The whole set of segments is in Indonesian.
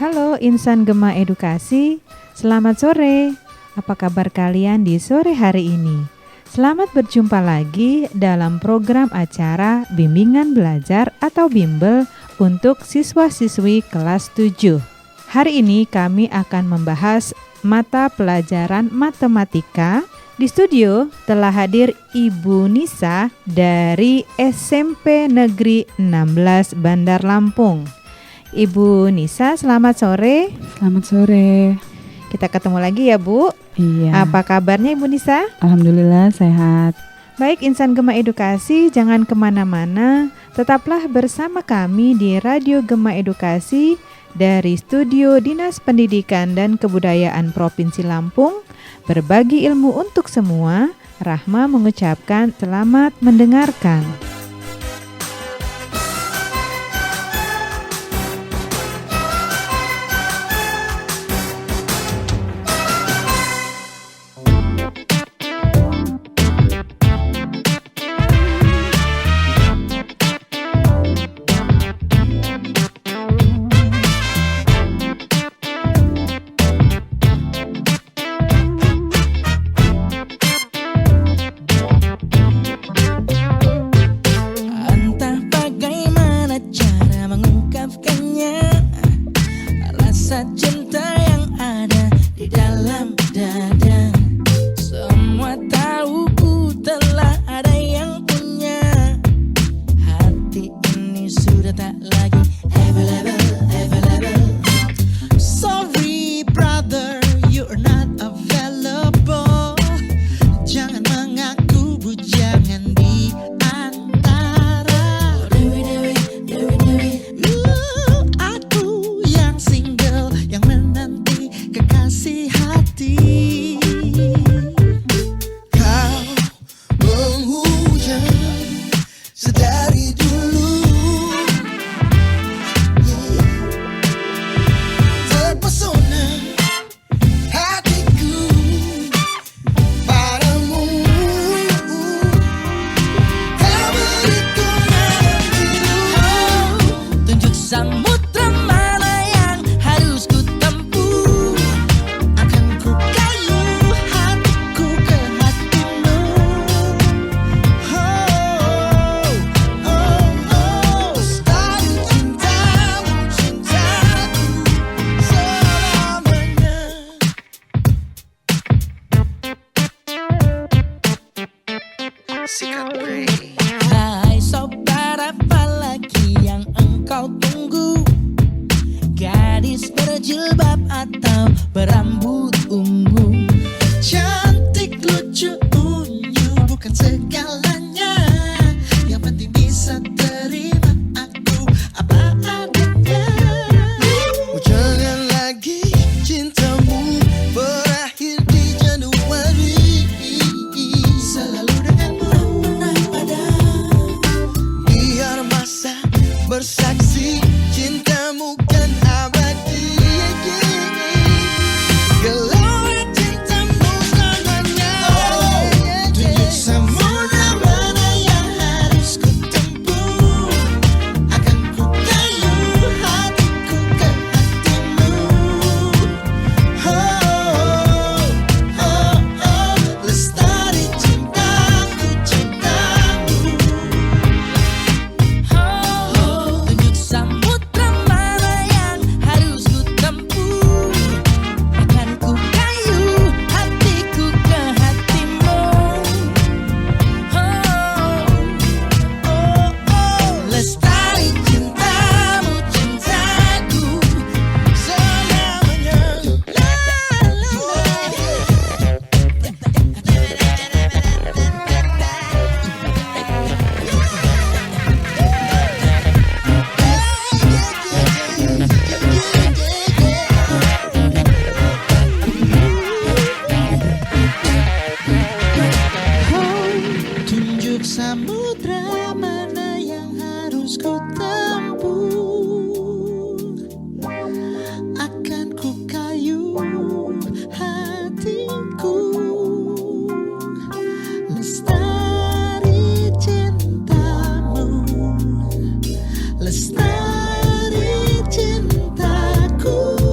Halo insan Gema Edukasi, selamat sore. Apa kabar kalian di sore hari ini? Selamat berjumpa lagi dalam program acara Bimbingan Belajar atau Bimbel untuk siswa-siswi kelas 7. Hari ini kami akan membahas mata pelajaran matematika. Di studio telah hadir Ibu Nisa dari SMP Negeri 16 Bandar Lampung. Ibu Nisa, selamat sore. Selamat sore. Kita ketemu lagi ya, Bu. Iya. Apa kabarnya Ibu Nisa? Alhamdulillah sehat. Baik, insan Gema Edukasi, jangan kemana-mana. Tetaplah bersama kami di Radio Gema Edukasi dari Studio Dinas Pendidikan dan Kebudayaan Provinsi Lampung. Berbagi ilmu untuk semua. Rahma mengucapkan selamat mendengarkan. Hai sobat, apa lagi yang engkau tunggu? Gadis berjilbab atau berambut ungu? Cantik, lucu, unyu bukan segalanya. Yang penting bisa terima aku apa adanya. Jangan lagi cintamu berakhir di Januari. Selalu bersaksi cintamu kan abadi. Gelora cintamu selamanya. Tunjuk samudra mana yang harus ku tempuh. Akan ku kayu hatiku ke hatimu. Oh, oh, oh, lestari cintaku, cintamu. Samudra mana yang harus ku tempuh. Akan ku kayu hatiku ke hatimu. Oh, oh, oh, lestari cintamu, cintaku selamanya. Tunjuk samudra mana yang harus ku tempuh. Akan ku kayu hatiku. Lestari cintamu, lestari cintaku.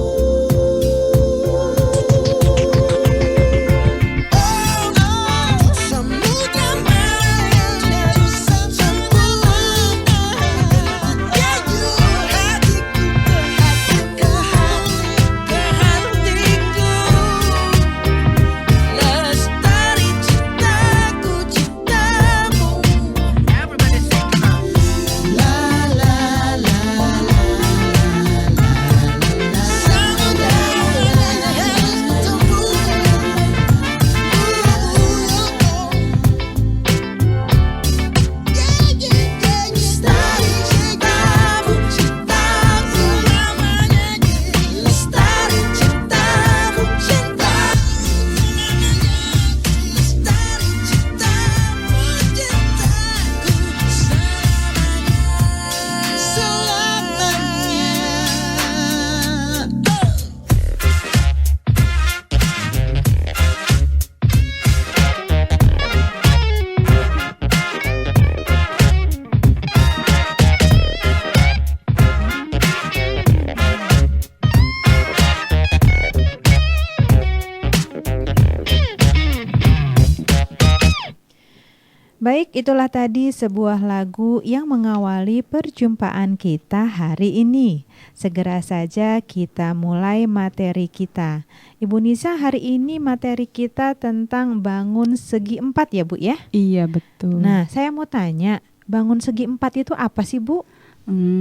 Baik, itulah tadi sebuah lagu yang mengawali perjumpaan kita hari ini. Segera saja kita mulai materi kita. Ibu Nisa, hari ini materi kita tentang bangun segi empat ya Bu ya? Iya, betul. Nah, saya mau tanya, bangun segi empat itu apa sih Bu?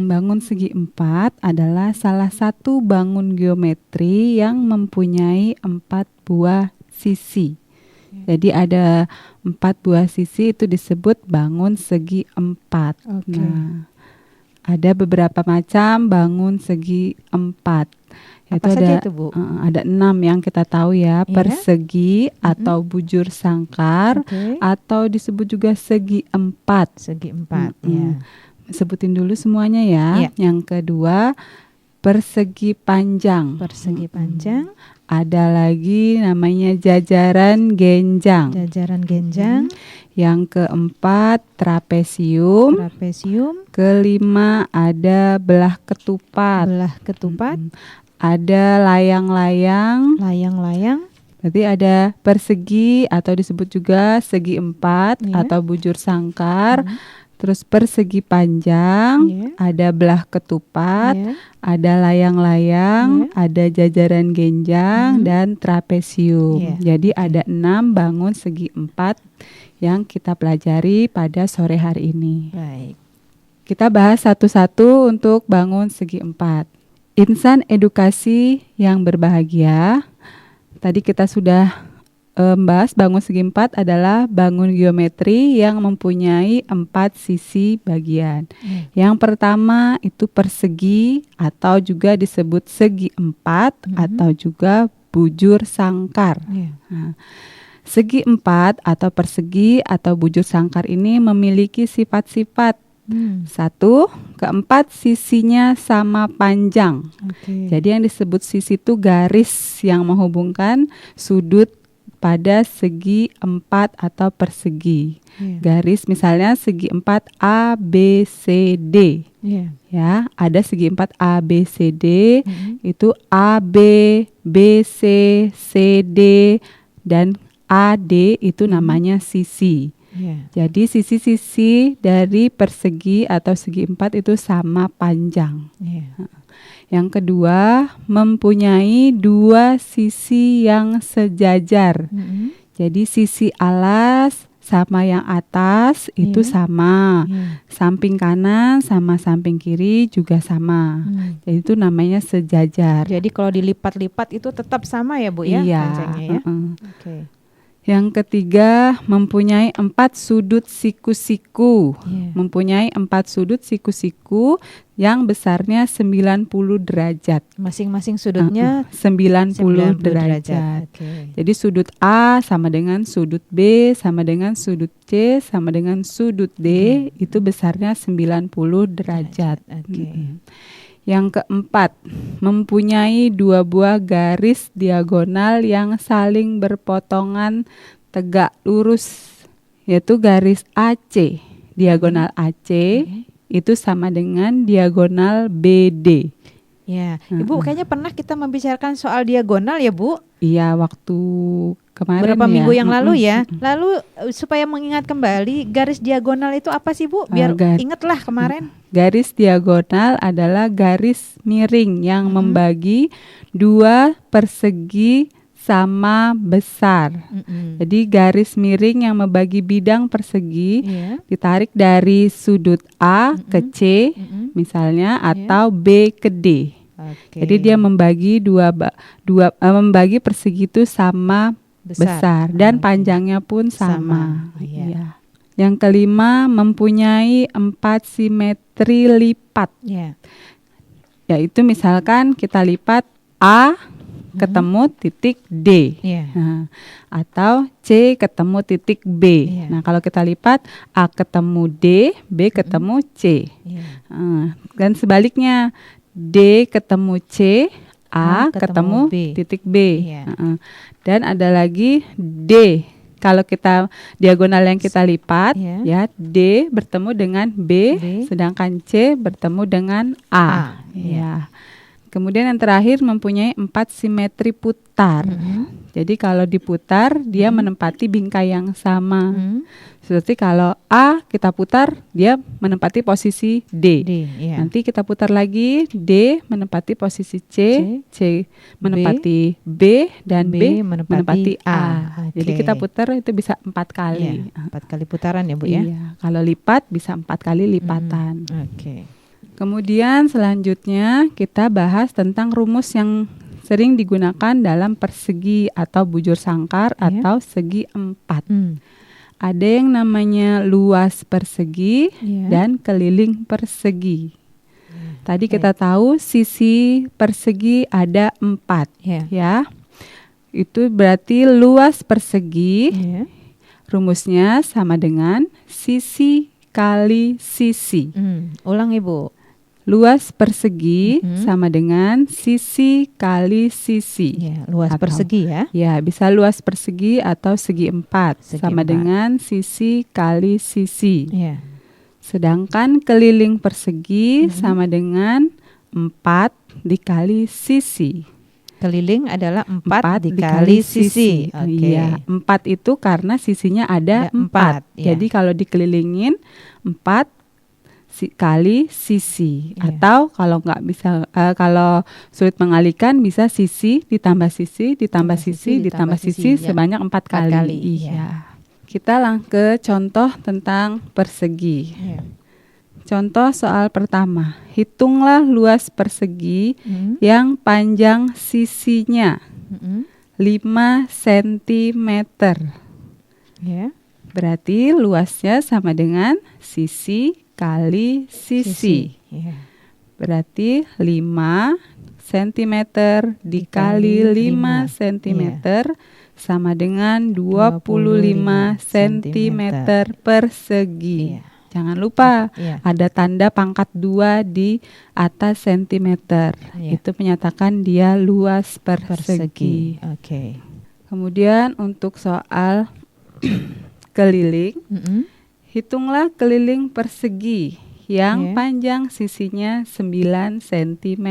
Bangun segi empat adalah salah satu bangun geometri yang mempunyai 4 buah sisi. Jadi ada 4 buah sisi, itu disebut bangun segi empat. Oke. Nah, ada beberapa macam bangun segi empat. Apa saja itu, Bu? Ada 6 yang kita tahu ya. Iya. Persegi atau bujur sangkar, Oke. atau disebut juga segi empat. Segi empat Mm-mm. ya. Sebutin dulu semuanya ya. Iya. Yang kedua, persegi panjang. Persegi panjang, Ada lagi namanya jajaran genjang. jajaran genjang, Yang keempat, trapesium. trapesium, Kelima, ada belah ketupat. belah ketupat, Ada layang-layang. layang-layang, Berarti ada persegi atau disebut juga segi empat Iya. atau bujur sangkar. Terus persegi panjang, Iya. ada belah ketupat, ya. ada layang-layang, ada jajaran genjang, dan trapesium. Iya. Jadi ada 6 bangun segi empat yang kita pelajari pada sore hari ini. Baik. Kita bahas satu-satu untuk bangun segi empat. Insan edukasi yang berbahagia. Tadi kita sudah membahas bangun segi empat adalah bangun geometri yang mempunyai 4 sisi bagian. Yang pertama itu persegi atau juga disebut segi empat atau juga bujur sangkar. Ya. Nah, segi empat atau persegi atau bujur sangkar ini memiliki sifat-sifat. Satu, keempat sisinya sama panjang. Oke. Jadi yang disebut sisi itu garis yang menghubungkan sudut pada segi empat atau persegi. Ya. Garis misalnya segi empat A, B, C, D. Ya. Ya, ada segi empat A, B, C, D. Mm-mm. Itu A, B, B, C, C, D, dan A, D itu namanya sisi. Ya. Jadi sisi-sisi dari persegi atau segi empat itu sama panjang. Ya. Yang kedua, mempunyai 2 sisi yang sejajar. Mm-mm. Jadi sisi alas sama yang atas itu Iya. sama. Ya. Samping kanan sama samping kiri juga sama. Jadi itu namanya sejajar. Jadi kalau dilipat-lipat itu tetap sama ya Bu ya? Iya. Panjangnya ya. Oke. Yang ketiga, mempunyai 4 sudut siku-siku. Ya. Mempunyai 4 sudut siku-siku yang besarnya 90 derajat. Masing-masing sudutnya 90 derajat. Oke. Jadi sudut A sama dengan sudut B sama dengan sudut C sama dengan sudut D itu besarnya 90 derajat. Oke. Yang keempat, mempunyai 2 buah garis diagonal yang saling berpotongan tegak lurus, yaitu garis AC. Diagonal AC itu sama dengan diagonal BD. Ya, Ibu kayaknya pernah kita membicarakan soal diagonal ya Bu? Iya, waktu kemarin Beberapa ya. minggu yang lalu ya. Lalu supaya mengingat kembali garis diagonal itu apa sih Bu? Biar ingatlah kemarin. Garis diagonal adalah garis miring yang membagi 2 persegi sama besar. Jadi garis miring yang membagi bidang persegi Iya. ditarik dari sudut A ke C misalnya atau B ke D. Oke. Jadi dia membagi membagi persegi itu sama besar dan panjangnya pun sama. Iya. Iya. Yang kelima, mempunyai 4 simetri lipat. Ya. Yaitu misalkan kita lipat A ketemu titik D. Iya. Nah, atau C ketemu titik B. Iya. Nah, kalau kita lipat A ketemu D, B ketemu C. Iya. Dan sebaliknya D ketemu C, A ketemu B. titik B. Iya. Dan ada lagi D. Kalau kita diagonal yang kita lipat, Iya. ya D bertemu dengan B, B. sedangkan C bertemu dengan A. Iya. Ya. Kemudian yang terakhir mempunyai 4 simetri putar. Jadi kalau diputar dia menempati bingkai yang sama. Seperti kalau A kita putar dia menempati posisi D. Ya. Nanti kita putar lagi D menempati posisi C, C menempati B dan B menempati A. Jadi Oke. kita putar itu bisa 4 kali. Iya, 4 kali putaran ya Bu ya. Iya, kalau lipat bisa 4 kali lipatan. Oke. Kemudian selanjutnya kita bahas tentang rumus yang sering digunakan dalam persegi atau bujur sangkar Iya. atau segi 4. Ada yang namanya luas persegi Iya. dan keliling persegi. Tadi kita tahu sisi persegi ada 4 Ya. ya. Itu berarti luas persegi Ya. rumusnya sama dengan sisi kali sisi. Ulang Ibu. Luas persegi sama dengan sisi kali sisi. Ya, luas Atau- persegi ya. Ya, bisa luas persegi atau segi 4 Segi sama 4. dengan sisi kali sisi. Ya. Sedangkan keliling persegi sama dengan 4 dikali sisi. Keliling adalah 4 4 dikali sisi. Oke. Iya, 4 itu karena sisinya ada Ada 4. empat, ya. Jadi kalau dikelilingin 4 kali sisi. Iya. Atau kalau nggak bisa, kalau sulit mengalihkan bisa sisi ditambah sisi ditambah sisi ditambah sisi ya. sebanyak 4 Empat kali. kali, Iya. Kita langsung ke contoh tentang persegi. Ya. Contoh soal pertama, hitunglah luas persegi Hmm. yang panjang sisinya 5 cm. Ya. Berarti luasnya sama dengan sisi kali sisi. Ya. Berarti 5 cm dikali 5 cm sama dengan 25 cm persegi. Iya. Jangan lupa Iya. ada tanda pangkat 2 di atas sentimeter. Iya. Itu menyatakan dia luas persegi. Oke. Kemudian untuk soal keliling, hitunglah keliling persegi yang Iya. panjang sisinya 9 cm.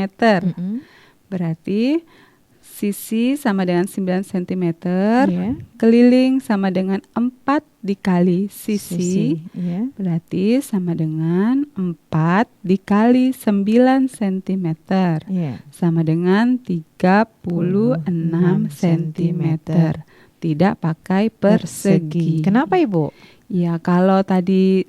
Berarti sisi sama dengan 9 cm, Iya. keliling sama dengan 4 dikali sisi. Ya. Berarti sama dengan 4 dikali 9 cm. Iya. Sama dengan 36 cm. Tidak pakai persegi. Kenapa Ibu? Ya, kalau tadi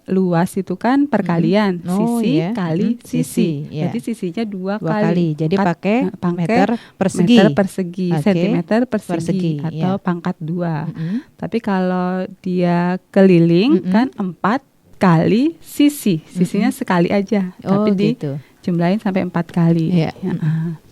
luas itu kan perkalian, Oh, sisi iya. kali Sisi, sisi. iya. Jadi sisinya 2 2 kali. Jadi Pangkat- pakai pakai meter persegi. meter persegi, Oke. sentimeter persegi, Persegi, atau iya. pangkat 2. Mm-mm. Tapi kalau dia keliling kan 4 kali sisi. Sisinya sekali aja, Oh, tapi gitu. dijumlahin sampai 4 kali. Iya. Ya,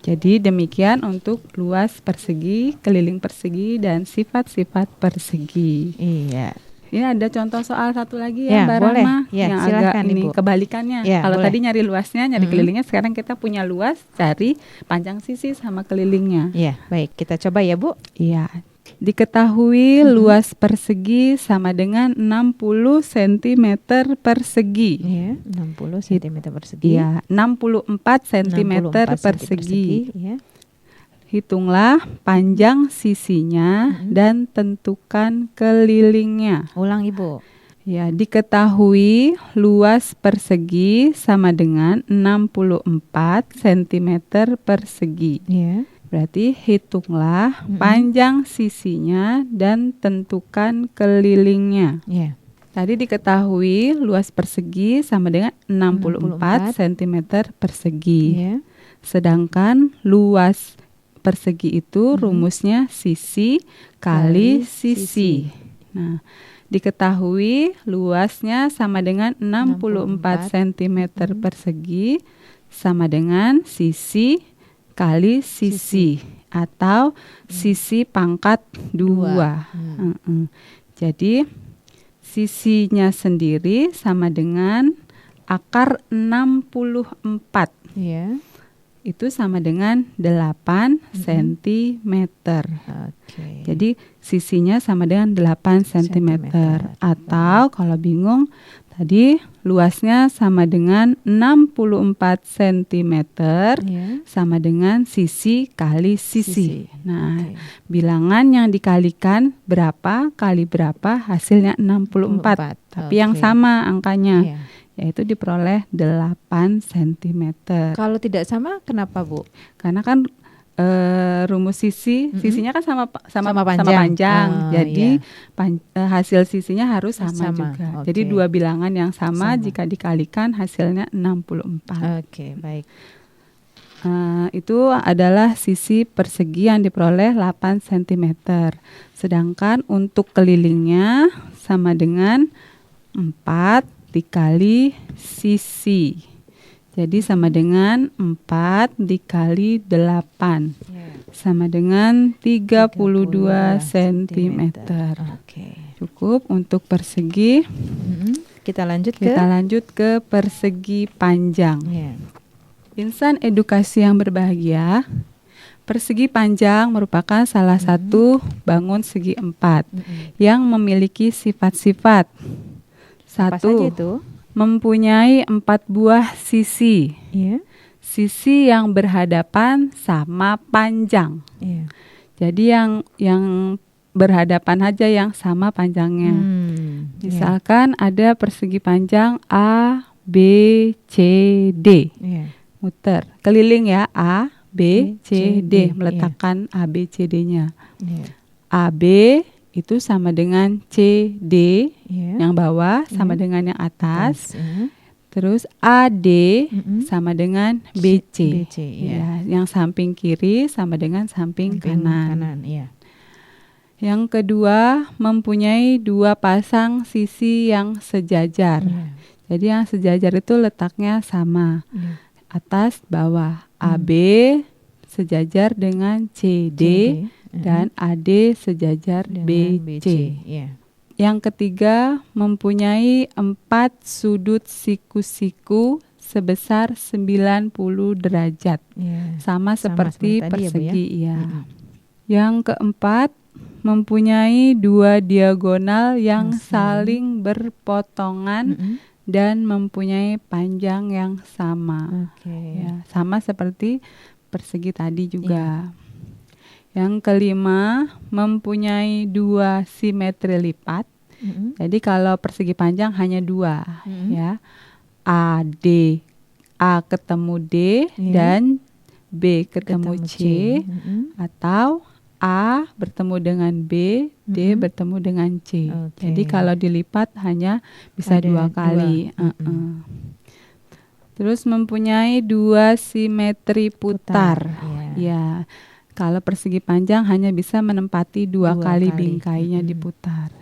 jadi demikian untuk luas persegi, keliling persegi, dan sifat-sifat persegi. Iya. Ini ada contoh soal satu lagi Ya, ya, Mbak boleh. Rahma, Ya, yang silakan, agak ini Ibu. kebalikannya. Ya, Kalau boleh. tadi nyari luasnya, nyari kelilingnya, sekarang kita punya luas, cari panjang sisi sama kelilingnya. Iya, baik. Kita coba ya, Bu. Iya. Diketahui luas persegi sama dengan 60 cm persegi. Iya, 60 cm persegi. Iya, 64 cm 64 persegi. Iya. Hitunglah panjang sisinya dan tentukan kelilingnya. Ulang Ibu. Ya, diketahui luas persegi sama dengan 64 cm persegi. Iya. Berarti hitunglah panjang sisinya dan tentukan kelilingnya. Iya. Tadi diketahui luas persegi sama dengan 64 cm persegi. Iya. Sedangkan luas persegi itu rumusnya sisi kali sisi. Nah, diketahui luasnya sama dengan 64 cm persegi sama dengan sisi kali sisi atau sisi pangkat 2. Jadi sisinya sendiri sama dengan akar 64. Iya. Itu sama dengan 8 cm. Oke. Jadi sisinya sama dengan 8 cm. Atau kalau bingung Tadi luasnya sama dengan 64 cm Ya. sama dengan sisi kali sisi. Nah, Oke. bilangan yang dikalikan berapa kali berapa hasilnya 64. Tapi yang Oke. sama angkanya, Ya. yaitu diperoleh 8 cm. Kalau tidak sama kenapa, Bu? Karena kan rumus sisinya kan sama Sama panjang. Oh, jadi iya. hasil sisinya harus sama, Sama, juga. oke. Jadi dua bilangan yang sama, Sama. jika dikalikan hasilnya 64. Oke, baik. Itu adalah sisi persegi yang diperoleh 8 cm. Sedangkan untuk kelilingnya sama dengan 4 dikali sisi. Jadi sama dengan 4 dikali 8. Sama dengan 32 cm. Oke. Cukup untuk persegi. Kita lanjut ke Kita lanjut ke persegi panjang. Ya. Insan edukasi yang berbahagia, persegi panjang merupakan salah satu bangun segi 4 yang memiliki sifat-sifat. Apa saja 1. itu? Mempunyai 4 buah sisi. Iya. Sisi yang berhadapan sama panjang. Iya. Jadi yang berhadapan aja yang sama panjangnya. Misalkan ada persegi panjang A, B, C, D. Iya. Muter. Keliling ya, A, B, C, D. iya. Meletakkan A, B, C, D-nya. Iya. A, B itu sama dengan C, D. Iya. Yang bawah sama dengan yang atas. Iya. Terus AD sama dengan BC. BC, iya. Ya, yang samping kiri sama dengan samping kanan. Iya. Yang kedua, mempunyai 2 pasang sisi yang sejajar. Iya. Jadi yang sejajar itu letaknya sama. Iya. Atas bawah. AB sejajar dengan CD, dan AD sejajar Dengan BC. Iya. Yang ketiga, mempunyai 4 sudut siku-siku sebesar 90 derajat. Iya. Sama seperti seperti tadi ya, Bu, ya? persegi, ya. Yang keempat, mempunyai 2 diagonal yang saling berpotongan dan mempunyai panjang yang sama. Oke. Ya, sama seperti persegi tadi juga. Yang kelima, mempunyai 2 simetri lipat. Jadi kalau persegi panjang hanya 2, ya. AD, A ketemu D, dan B ketemu C, atau A bertemu dengan B, D bertemu dengan C. Oke. Jadi kalau dilipat hanya bisa Ada 2 kali. Terus mempunyai 2 simetri putar. Ya. Kalau persegi panjang hanya bisa menempati 2 kali bingkainya diputar.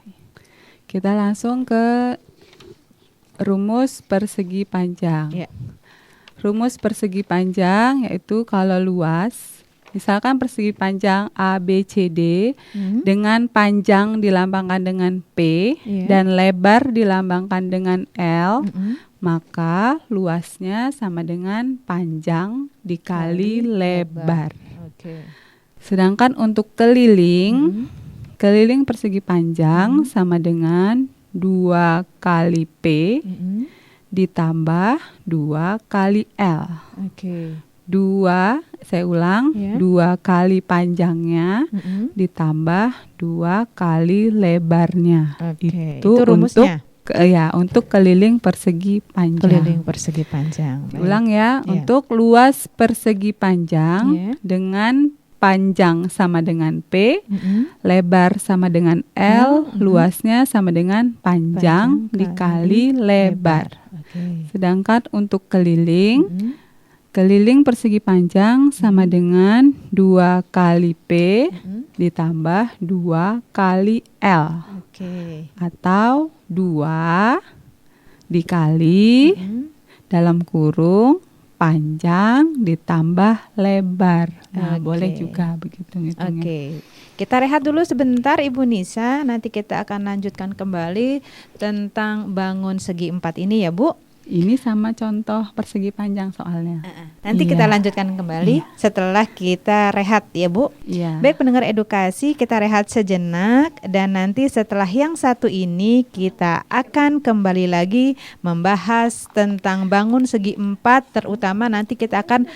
Kita langsung ke rumus persegi panjang. Ya. Rumus persegi panjang yaitu kalau luas, misalkan persegi panjang ABCD dengan panjang dilambangkan dengan P dan lebar dilambangkan dengan L, maka luasnya sama dengan panjang dikali lebar. Sedangkan untuk keliling, keliling persegi panjang sama dengan 2 kali P ditambah 2 kali L. 2, saya ulang, 2 kali panjangnya ditambah 2 kali lebarnya. Itu rumusnya. Untuk keliling persegi panjang. Keliling persegi panjang. Ulang ya, untuk luas persegi panjang dengan panjang sama dengan P, lebar sama dengan L, luasnya sama dengan panjang dikali lebar. Sedangkan untuk keliling, keliling persegi panjang sama dengan 2 kali P ditambah 2 kali L. Atau 2 dikali dalam kurung panjang ditambah lebar. Nah, boleh juga begitu ngitungnya. Kita rehat dulu sebentar Ibu Nisa, nanti kita akan lanjutkan kembali tentang bangun segi 4 ini ya Bu. Ini sama contoh persegi panjang soalnya. Nanti Iya. kita lanjutkan kembali setelah kita rehat ya Bu. Iya. Baik pendengar edukasi, kita rehat sejenak dan nanti setelah yang satu ini kita akan kembali lagi membahas tentang bangun segi 4, terutama nanti kita akan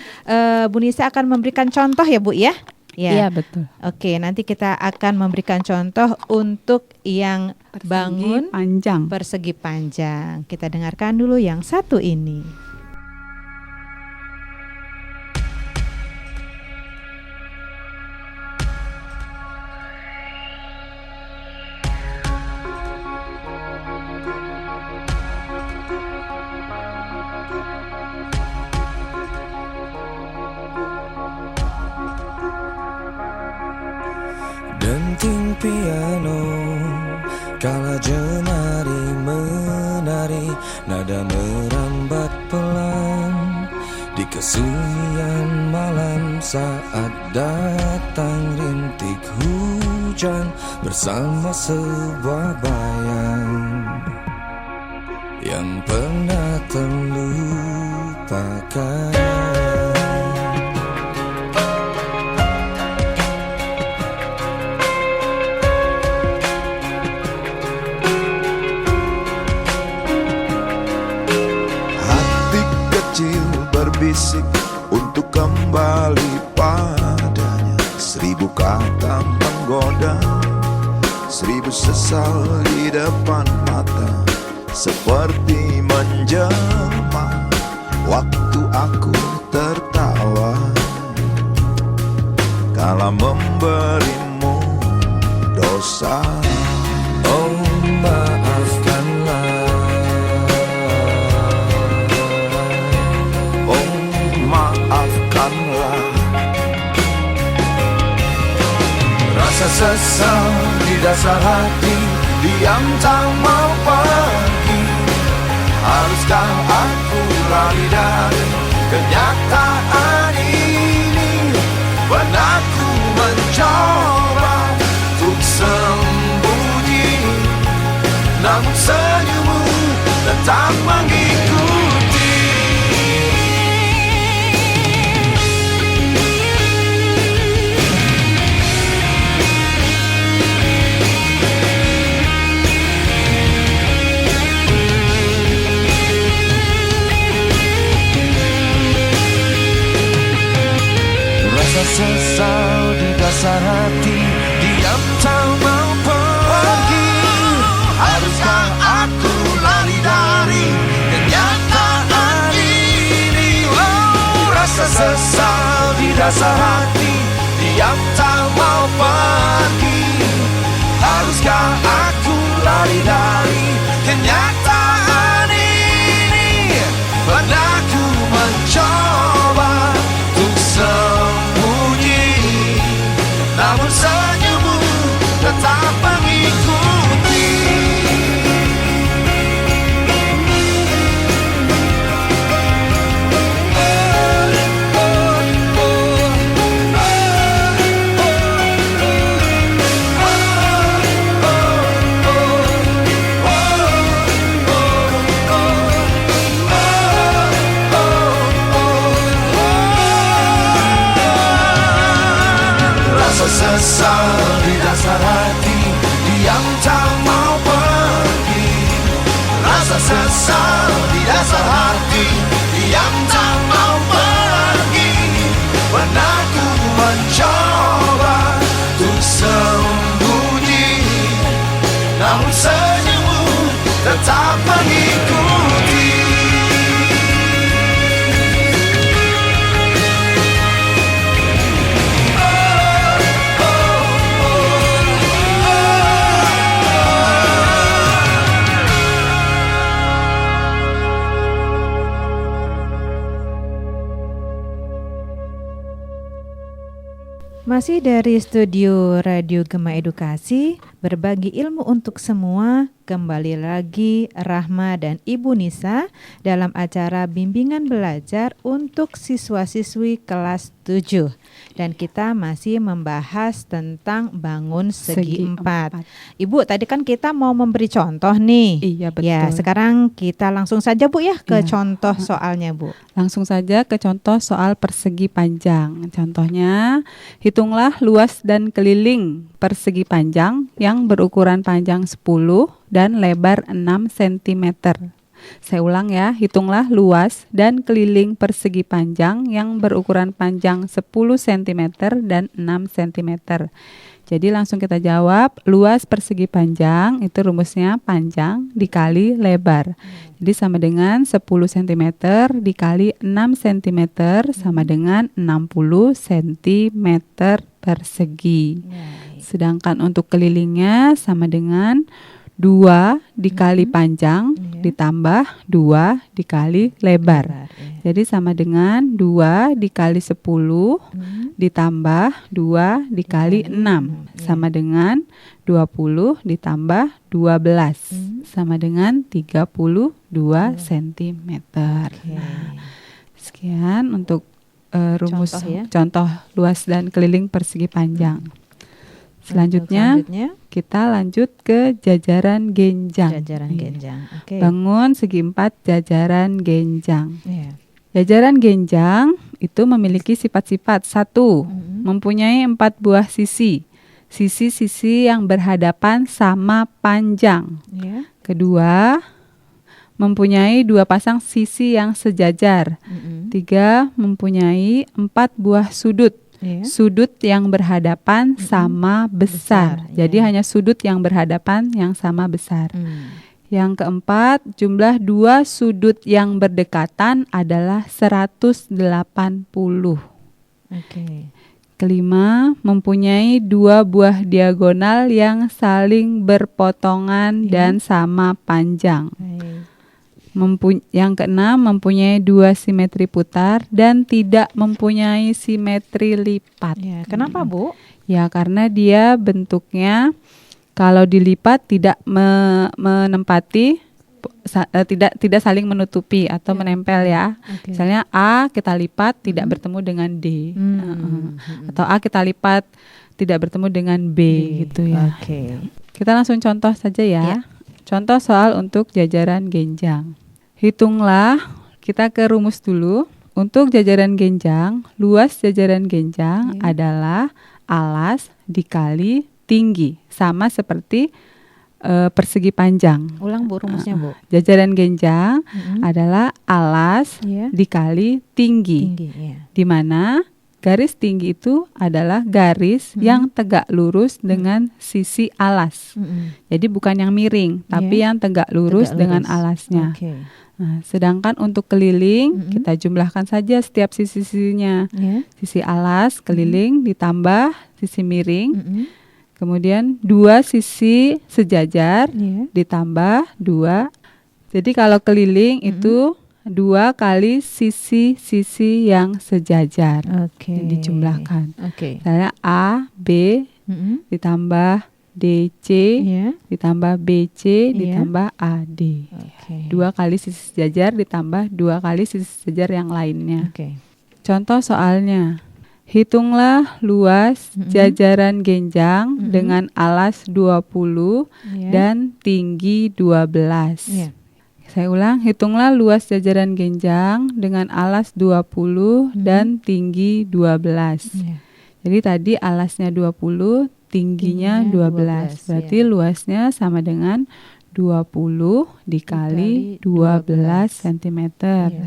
Bu Nisa akan memberikan contoh ya Bu ya. Iya, betul. Oke, nanti kita akan memberikan contoh untuk yang bangun Panjang. persegi panjang. Kita dengarkan dulu yang satu ini. Denting piano kala jemari menari, nada merambat pelan di kesunyian malam saat datang rintik hujan bersama sebuah bayang yang pernah terlupakan. Berbisik untuk kembali padanya, 1000 kata menggoda, 1000 sesal di depan mata, seperti menjelma waktu aku tertawa kala memberimu dosa. Oh maafkanlah, maafkanlah. Rasa sesal di dasar hati, diam tak mau pergi. Haruskah aku lari dari kenyataan ini? Pernah ku mencoba untuk sembunyi, namun senyummu tetap mengikuti. Sesal di dasar hati, diam tak mau pergi. Haruskah aku lari dari kenyataan ini? Oh, rasa sesal di dasar hati, diam tak mau pergi. Haruskah aku lari dari kenyataan ini? Pernah ku mencoba untuk sembunyi, namun senyummu tetap mengikuti. Sesal di dasar hati, diam tak mau pergi. Rasa sesal di dasar hati, diam tak mau pergi. Pernah ku mencoba untuk sembunyi, namun senyummu tetap mengikuti. Masih dari studio Radio Gema Edukasi, berbagi ilmu untuk semua. Kembali lagi Rahma dan Ibu Nisa dalam acara bimbingan belajar untuk siswa-siswi kelas 7. Dan kita masih membahas tentang bangun segi 4. Ibu, tadi kan kita mau memberi contoh nih. Iya, betul. Ya, sekarang kita langsung saja Bu ya ke Iya. contoh soalnya Bu. Langsung saja ke contoh soal persegi panjang. Contohnya, hitunglah luas dan keliling persegi panjang yang berukuran panjang 10 dan lebar 6 cm. Saya ulang ya, hitunglah luas dan keliling persegi panjang yang berukuran panjang 10 cm dan 6 cm. Jadi langsung kita jawab, luas persegi panjang itu rumusnya panjang dikali lebar. Jadi sama dengan 10 cm dikali 6 cm sama dengan 60 cm persegi. Sedangkan untuk kelilingnya sama dengan 2 dikali panjang ditambah 2 dikali lebar. Jadi sama dengan 2 dikali 10 ditambah 2 dikali 6 sama dengan 20 ditambah 12 sama dengan 32 cm. Nah, sekian untuk rumus contoh luas dan keliling persegi panjang. Selanjutnya kita lanjut ke jajaran genjang. Oke. Bangun segi 4 jajaran genjang. Iya. Jajaran genjang itu memiliki sifat-sifat. 1. Mempunyai 4 buah sisi. Sisi-sisi yang berhadapan sama panjang. Iya. Kedua, mempunyai 2 pasang sisi yang sejajar. 3. Mempunyai 4 buah sudut. Sudut yang berhadapan sama besar. Jadi hanya sudut yang berhadapan yang sama besar. Yang keempat, jumlah 2 sudut yang berdekatan adalah 180. Kelima, mempunyai 2 buah diagonal yang saling berpotongan dan sama panjang. Yang keenam, mempunyai 2 simetri putar dan tidak mempunyai simetri lipat. Ya, kenapa Bu? Ya, karena dia bentuknya kalau dilipat tidak menempati, tidak saling menutupi atau menempel ya. Misalnya A kita lipat tidak bertemu dengan D, atau A kita lipat tidak bertemu dengan B gitu ya. Kita langsung contoh saja ya. Contoh soal untuk jajaran genjang. Hitunglah, kita ke rumus dulu. Untuk jajaran genjang, luas jajaran genjang adalah alas dikali tinggi, sama seperti persegi panjang. Ulang Bu rumusnya Bu. Jajaran genjang adalah alas dikali tinggi, di mana garis tinggi itu adalah garis yang tegak lurus dengan sisi alas. Jadi bukan yang miring, tapi yang tegak lurus dengan alasnya. Nah, sedangkan untuk keliling kita jumlahkan saja setiap sisi-sisinya. Sisi alas keliling ditambah sisi miring. Kemudian 2 sisi sejajar ditambah 2. Jadi kalau keliling itu 2 kali sisi-sisi yang sejajar. Dijumlahkan. Misalnya A, B ditambah DC ditambah BC ditambah AD. 2 kali sisi sejajar ditambah 2 kali sisi sejajar yang lainnya. Contoh soalnya. Hitunglah luas jajaran genjang dengan alas 20 dan tinggi 12. Saya ulang, hitunglah luas jajaran genjang dengan alas 20 dan tinggi 12. Jadi tadi alasnya 20, tingginya 12. Berarti luasnya sama dengan 20 dikali 12 cm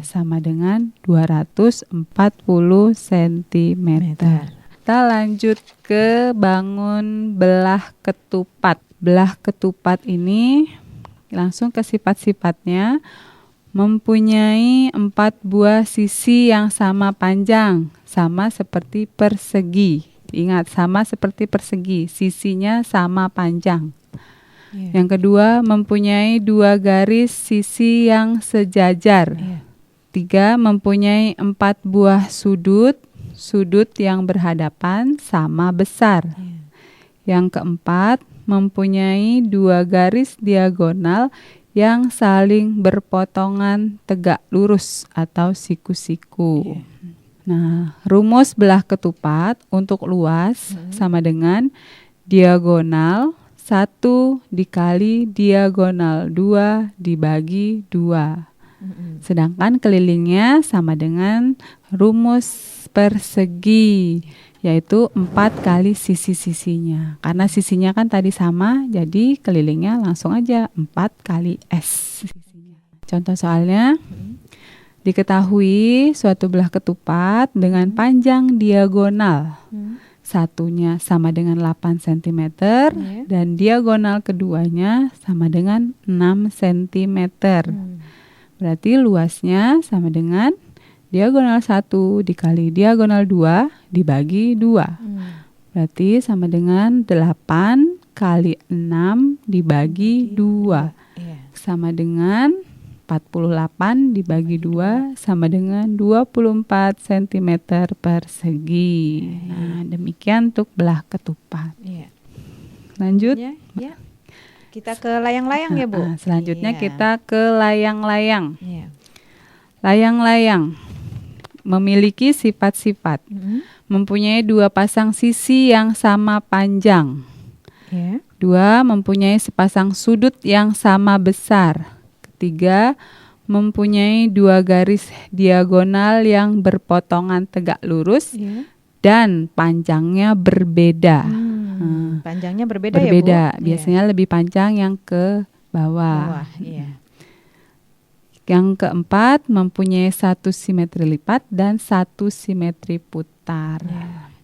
sama dengan 240 cm. Kita lanjut ke bangun belah ketupat. Belah ketupat ini langsung ke sifat-sifatnya. Mempunyai 4 buah sisi yang sama panjang, sama seperti persegi. Ingat, sama seperti persegi, sisinya sama panjang. Yang kedua, mempunyai 2 garis sisi yang sejajar. 3, mempunyai 4 buah sudut yang berhadapan sama besar. Yang keempat, mempunyai 2 garis diagonal yang saling berpotongan tegak lurus atau siku-siku. Nah, rumus belah ketupat untuk luas sama dengan diagonal 1 dikali diagonal 2 dibagi 2. Sedangkan kelilingnya sama dengan rumus persegi, yaitu 4 kali sisi-sisinya. Karena sisinya kan tadi sama, jadi kelilingnya langsung aja 4 kali S. Contoh soalnya, diketahui suatu belah ketupat dengan panjang diagonal satunya sama dengan 8 cm dan diagonal keduanya sama dengan 6 cm. Berarti luasnya sama dengan diagonal 1 dikali diagonal 2 dibagi 2. Berarti sama dengan 8 kali 6 dibagi 2. Sama dengan 48 dibagi 2 sama dengan 24 cm persegi. Nah, demikian untuk belah ketupat. Lanjut. Ya. Kita ke layang-layang ya, Bu. Selanjutnya kita ke layang-layang. Iya. Layang-layang memiliki sifat-sifat. Mempunyai 2 pasang sisi yang sama panjang. 2, mempunyai sepasang sudut yang sama besar. 3, mempunyai 2 garis diagonal yang berpotongan tegak lurus dan panjangnya berbeda. Panjangnya berbeda ya, Bu? Biasanya lebih panjang yang ke bawah. Yang keempat, mempunyai 1 simetri lipat dan 1 simetri putar.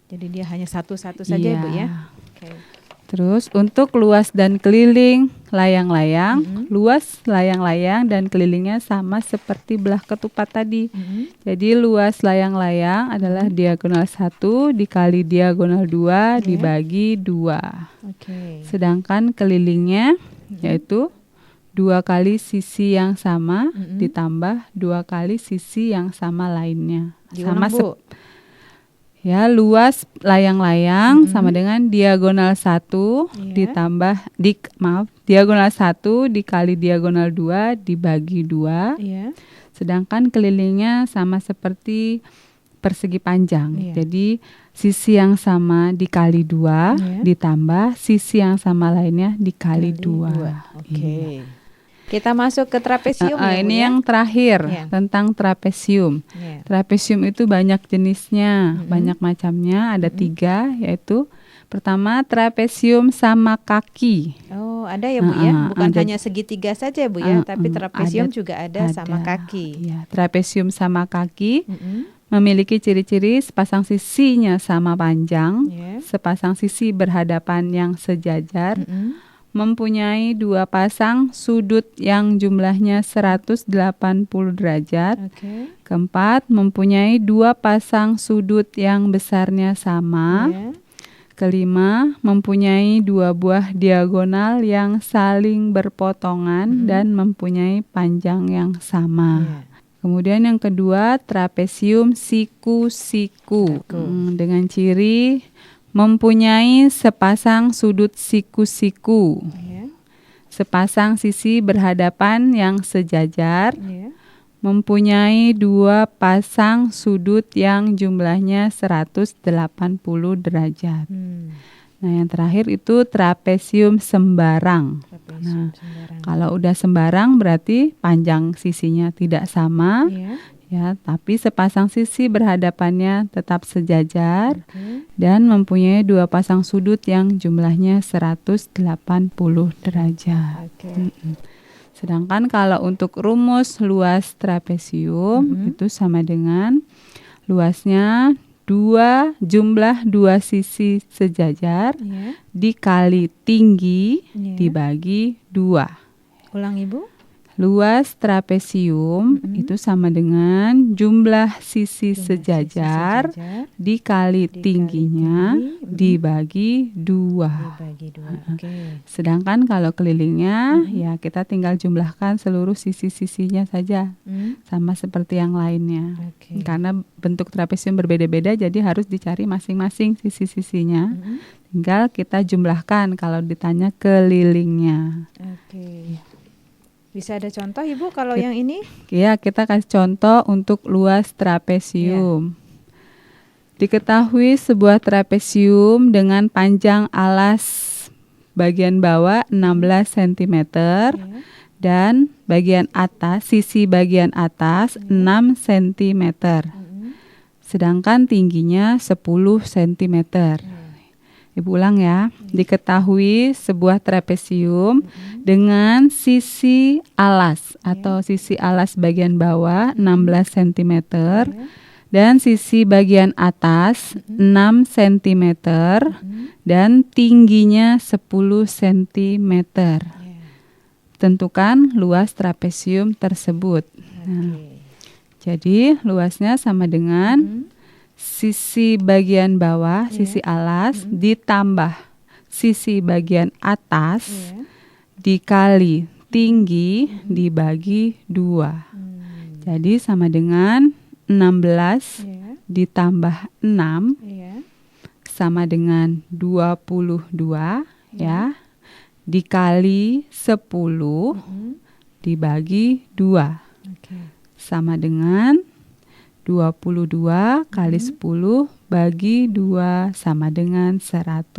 Jadi dia hanya satu-satu saja ya, Bu ya. Terus untuk luas dan keliling layang-layang, luas layang-layang dan kelilingnya sama seperti belah ketupat tadi. Jadi luas layang-layang adalah diagonal 1 dikali diagonal 2 dibagi 2. Sedangkan kelilingnya yaitu 2 kali sisi yang sama ditambah 2 kali sisi yang sama lainnya. Sama ya, luas layang-layang sama dengan diagonal 1 ditambah diagonal 1 dikali diagonal 2 dibagi 2. Sedangkan kelilingnya sama seperti persegi panjang. Jadi sisi yang sama dikali 2 ditambah sisi yang sama lainnya dikali 2. Kita masuk ke trapesium ya, Bu, ini yang terakhir tentang trapesium. Trapesium itu banyak jenisnya, banyak macamnya, ada 3, yaitu pertama trapesium sama kaki. Oh, ada ya, Bu ya? Bukan hanya segitiga saja, Bu ya, tapi trapesium juga ada sama kaki. Trapesium sama kaki memiliki ciri-ciri sepasang sisinya sama panjang, sepasang sisi berhadapan yang sejajar, mempunyai 2 pasang sudut yang jumlahnya 180 derajat. Keempat, mempunyai 2 pasang sudut yang besarnya sama. Kelima, mempunyai 2 buah diagonal yang saling berpotongan dan mempunyai panjang yang sama. Kemudian yang kedua, trapesium siku-siku dengan ciri mempunyai sepasang sudut siku-siku, sepasang sisi berhadapan yang sejajar, mempunyai 2 pasang sudut yang jumlahnya 180 derajat. Nah, yang terakhir itu trapesium sembarang. Kalau udah sembarang berarti panjang sisinya tidak sama. Ya, tapi sepasang sisi berhadapannya tetap sejajar dan mempunyai 2 pasang sudut yang jumlahnya 180 derajat. Sedangkan kalau untuk rumus luas trapesium itu sama dengan luasnya jumlah 2 sisi sejajar dikali tinggi dibagi 2. Ulang, Ibu. Luas trapesium itu sama dengan jumlah sisi sejajar dikali tingginya dibagi 2. Sedangkan kalau kelilingnya ya kita tinggal jumlahkan seluruh sisi-sisinya saja, sama seperti yang lainnya. Karena bentuk trapesium berbeda-beda jadi harus dicari masing-masing sisi-sisinya. Tinggal kita jumlahkan kalau ditanya kelilingnya. Bisa ada contoh, Ibu, kalau yang ini? Ya, kita kasih contoh untuk luas trapesium. Diketahui sebuah trapesium dengan panjang alas bagian bawah 16 cm dan bagian atas, sisi bagian atas 6 cm. Sedangkan tingginya 10 cm. Ibu ulang ya. Diketahui sebuah trapesium dengan sisi alas atau sisi alas bagian bawah 16 cm dan sisi bagian atas 6 cm dan tingginya 10 cm. Tentukan luas trapesium tersebut. Nah, jadi luasnya sama dengan sisi bagian bawah, sisi alas ditambah sisi bagian atas dikali tinggi dibagi 2. Jadi sama dengan 16 ditambah 6 sama dengan 22 ya. Dikali 10 dibagi 2. Sama dengan 22 kali 10 bagi 2 sama dengan 110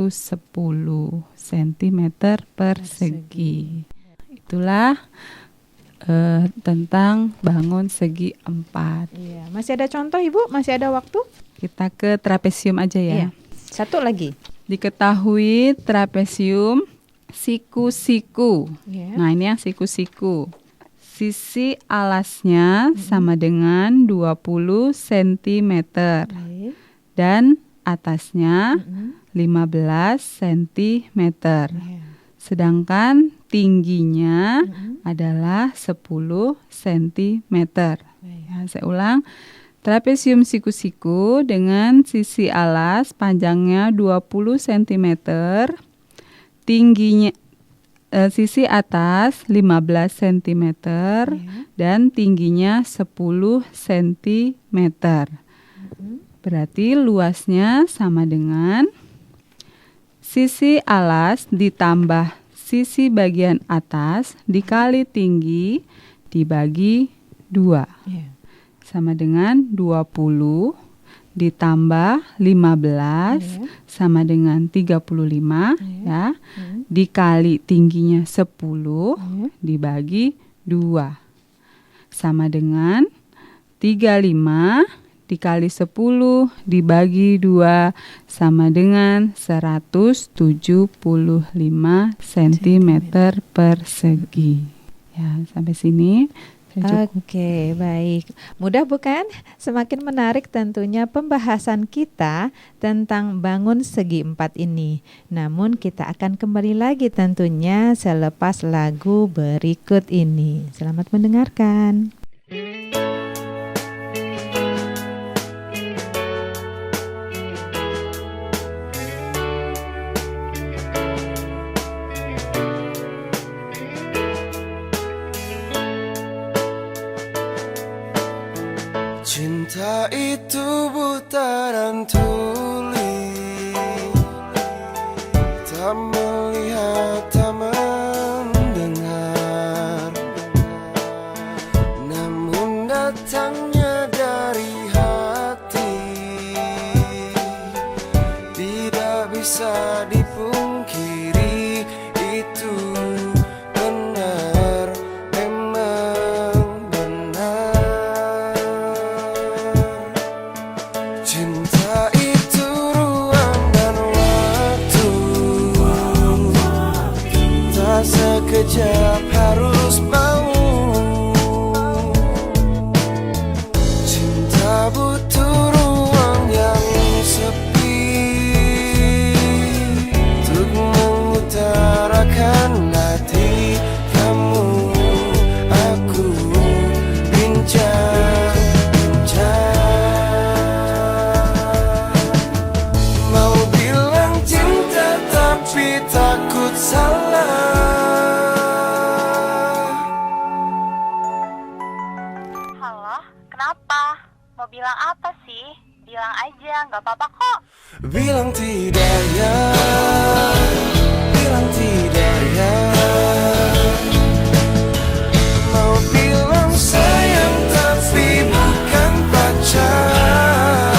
cm persegi. Itulah tentang bangun segi 4. Iya. Masih ada contoh Ibu? Masih ada waktu? Kita ke trapesium aja ya. Iya. Satu lagi. Diketahui trapesium siku-siku. Nah, ini yang siku-siku. Sisi alasnya sama dengan 20 cm dan atasnya 15 cm. Sedangkan tingginya adalah 10 cm. Ya, saya ulang. Trapesium siku-siku dengan sisi alas panjangnya 20 cm, tingginya sisi atas 15 cm dan tingginya 10 cm. Berarti luasnya sama dengan sisi alas ditambah sisi bagian atas dikali tinggi dibagi 2. Sama dengan 20 ditambah 15 sama dengan 35 ya. Dikali tingginya 10 dibagi 2. Sama dengan 35 dikali 10 dibagi 2 sama dengan 175 cm persegi. Ya, sampai sini. Oke, baik. Mudah bukan? Semakin menarik tentunya pembahasan kita tentang bangun segi 4 ini. Namun kita akan kembali lagi tentunya selepas lagu berikut ini. Selamat mendengarkan. Cinta itu buta dan tuli, tak melihat, tak mendengar, namun datangnya dari hati, tidak bisa dipungkiri. Itu benar, memang benar. Cinta itu ruang dan waktu, tak sekejap harus mau. Cinta butuh ruang yang sepi untuk mengutarakan hati. Kamu, aku, bincang-bincang. Mau bilang cinta tapi takut salah. Halo, kenapa? Mau bilang apa sih? Bilang aja, nggak apa-apa kok. Bilang tidak ya, bilang tidak ya. Mau bilang sayang tapi bukan pacar.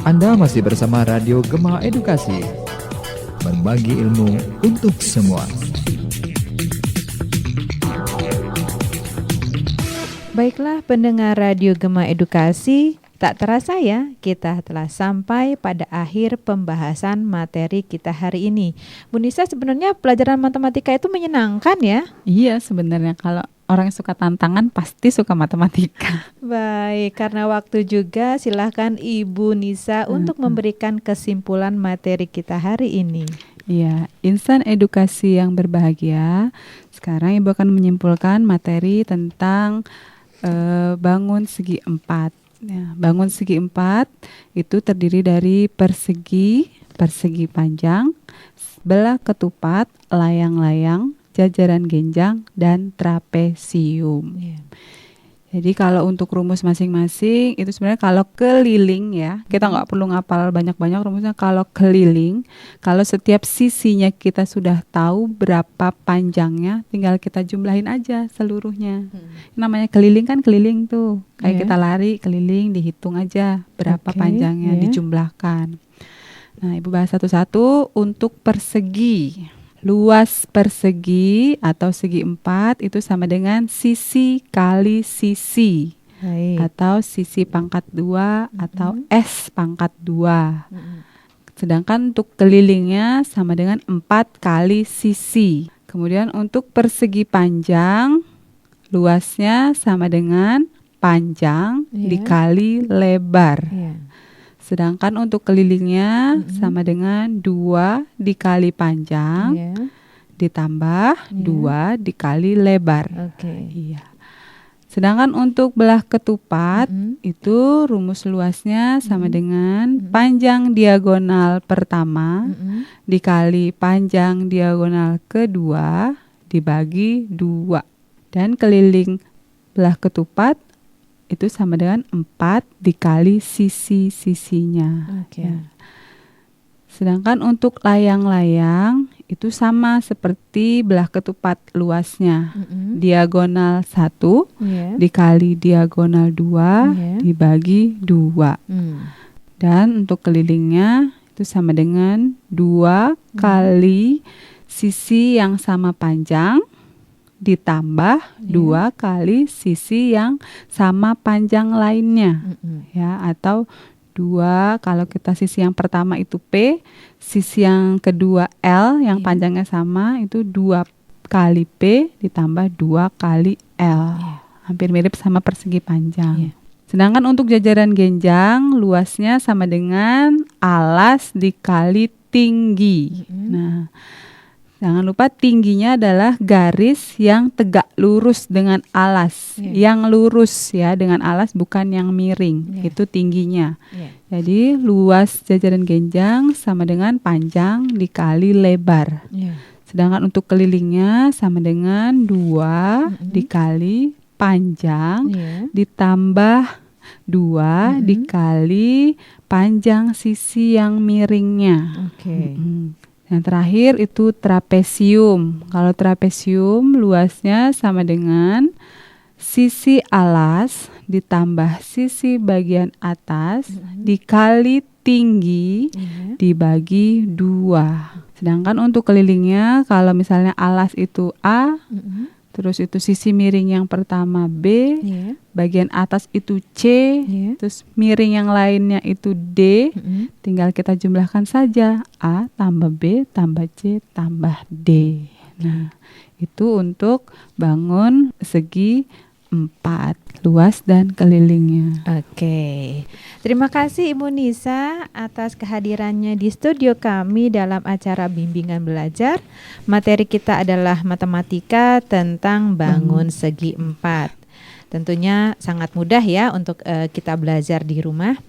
Anda masih bersama Radio Gema Edukasi, berbagi ilmu untuk semua. Baiklah pendengar Radio Gema Edukasi, tak terasa ya kita telah sampai pada akhir pembahasan materi kita hari ini. Bu Nisa, sebenarnya pelajaran matematika itu menyenangkan ya? Iya, sebenarnya kalau orang yang suka tantangan pasti suka matematika. Baik, karena waktu juga silahkan Ibu Nisa untuk memberikan kesimpulan materi kita hari ini. Iya, insan edukasi yang berbahagia. Sekarang Ibu akan menyimpulkan materi tentang bangun segi 4. Ya, bangun segi 4 itu terdiri dari persegi panjang, belah ketupat, layang-layang, jajaran genjang, dan trapesium. Jadi kalau untuk rumus masing-masing itu sebenarnya kalau keliling ya, kita nggak perlu ngapal banyak-banyak rumusnya. Kalau keliling, kalau setiap sisinya kita sudah tahu berapa panjangnya, tinggal kita jumlahin aja seluruhnya. Namanya keliling kan keliling tuh, kayak kita lari keliling, dihitung aja berapa panjangnya, dijumlahkan. Nah, Ibu bahas satu-satu. Untuk persegi. Luas persegi atau segi 4 itu sama dengan sisi kali sisi. Atau sisi pangkat 2 atau S pangkat 2. Sedangkan untuk kelilingnya sama dengan 4 kali sisi. Kemudian untuk persegi panjang, luasnya sama dengan panjang dikali lebar. Sedangkan untuk kelilingnya sama dengan 2 dikali panjang ditambah 2 dikali lebar. Iya. Sedangkan untuk belah ketupat itu rumus luasnya sama dengan panjang diagonal pertama dikali panjang diagonal kedua dibagi 2. Dan keliling belah ketupat itu sama dengan 4 dikali sisi-sisinya. Ya. Sedangkan untuk layang-layang itu sama seperti belah ketupat luasnya. Diagonal 1 dikali diagonal 2 dibagi 2. Dan untuk kelilingnya itu sama dengan 2 kali sisi yang sama panjang ditambah 2 kali sisi yang sama panjang lainnya. Ya, atau 2 kalau kita sisi yang pertama itu P, sisi yang kedua L yang panjangnya sama itu 2 kali P ditambah 2 kali L. Hampir mirip sama persegi panjang. Sedangkan untuk jajaran genjang luasnya sama dengan alas dikali tinggi. Nah, jangan lupa tingginya adalah garis yang tegak lurus dengan alas. Yang lurus ya dengan alas, bukan yang miring. Itu tingginya. Jadi luas jajaran genjang sama dengan panjang dikali lebar. Sedangkan untuk kelilingnya sama dengan 2 dikali panjang ditambah 2 dikali panjang sisi yang miringnya. Yang terakhir itu trapesium. Kalau trapesium luasnya sama dengan sisi alas ditambah sisi bagian atas dikali tinggi dibagi 2. Sedangkan untuk kelilingnya kalau misalnya alas itu A, terus itu sisi miring yang pertama B, bagian atas itu C, terus miring yang lainnya itu D, tinggal kita jumlahkan saja A tambah B tambah C tambah D. Nah, itu untuk bangun segi 4, luas dan kelilingnya. Terima kasih Ibu Nisa atas kehadirannya di studio kami dalam acara bimbingan belajar. Materi kita adalah matematika tentang bangun segi 4. Tentunya sangat mudah ya untuk kita belajar di rumah.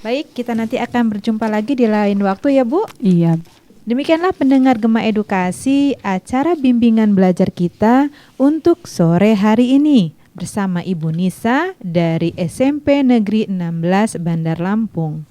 Baik, kita nanti akan berjumpa lagi di lain waktu ya Bu. Iya. Demikianlah pendengar Gema Edukasi, acara bimbingan belajar kita untuk sore hari ini bersama Ibu Nisa dari SMP Negeri 16 Bandar Lampung.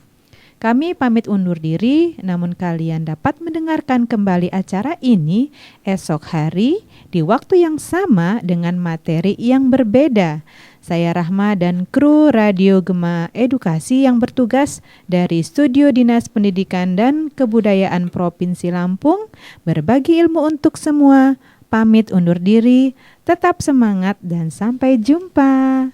Kami pamit undur diri, namun kalian dapat mendengarkan kembali acara ini esok hari di waktu yang sama dengan materi yang berbeda. Saya Rahma dan kru Radio Gema Edukasi yang bertugas dari Studio Dinas Pendidikan dan Kebudayaan Provinsi Lampung berbagi ilmu untuk semua. Pamit undur diri, tetap semangat dan sampai jumpa.